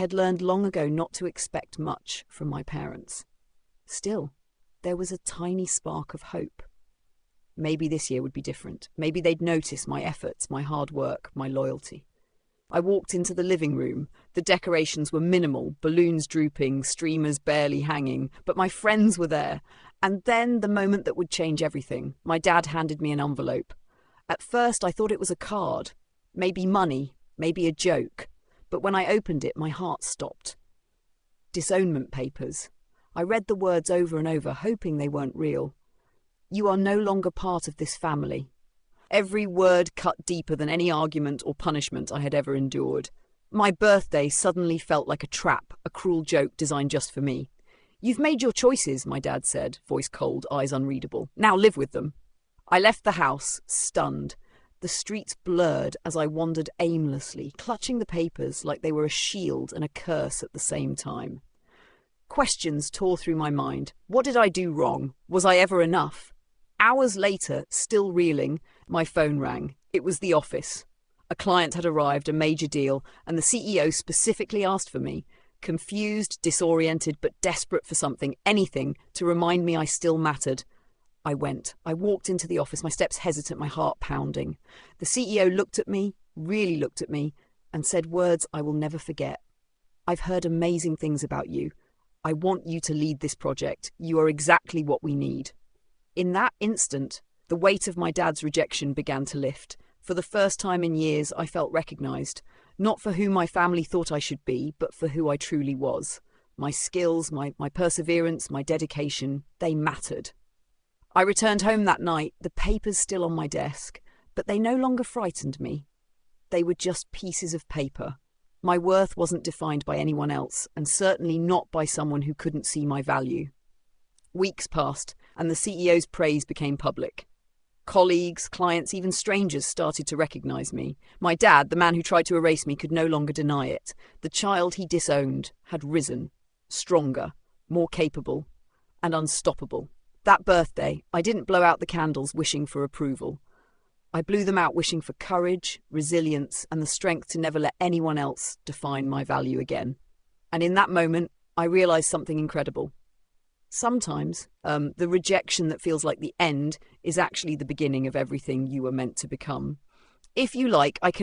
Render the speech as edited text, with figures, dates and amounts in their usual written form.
I had learned long ago not to expect much from my parents. Still, there was a tiny spark of hope. Maybe this year would be different. Maybe they'd notice my efforts, my hard work, my loyalty. I walked into the living room. The decorations were minimal, balloons drooping, streamers barely hanging, but my friends were there. And then the moment that would change everything. My dad handed me an envelope. At first I thought it was a card, maybe money, maybe a joke. But when I opened it, my heart stopped. Disownment papers. I read the words over and over, hoping they weren't real. You are no longer part of this family. Every word cut deeper than any argument or punishment I had ever endured. My birthday suddenly felt like a trap, a cruel joke designed just for me. You've made your choices, my dad said, voice cold, eyes unreadable. Now live with them. I left the house, stunned. The streets blurred as I wandered aimlessly, clutching the papers like they were a shield and a curse at the same time. Questions tore through my mind. What did I do wrong? Was I ever enough? Hours later, still reeling, my phone rang. It was the office. A client had arrived, a major deal, and the CEO specifically asked for me. Confused, disoriented, but desperate for something, anything, to remind me I still mattered. I went. I walked into the office, my steps hesitant, my heart pounding. The CEO looked at me, really looked at me, and said words I will never forget. I've heard amazing things about you. I want you to lead this project. You are exactly what we need. In that instant, the weight of my dad's rejection began to lift. For the first time in years, I felt recognised, not for who my family thought I should be, but for who I truly was. My skills, my perseverance, my dedication, they mattered. I returned home that night, the papers still on my desk, but they no longer frightened me. They were just pieces of paper. My worth wasn't defined by anyone else, and certainly not by someone who couldn't see my value. Weeks passed, and the CEO's praise became public. Colleagues, clients, even strangers started to recognise me. My dad, the man who tried to erase me, could no longer deny it. The child he disowned had risen, stronger, more capable, and unstoppable. That birthday, I didn't blow out the candles wishing for approval. I blew them out wishing for courage, resilience, and the strength to never let anyone else define my value again. And in that moment, I realised something incredible. Sometimes, the rejection that feels like the end is actually the beginning of everything you were meant to become. If you like, I can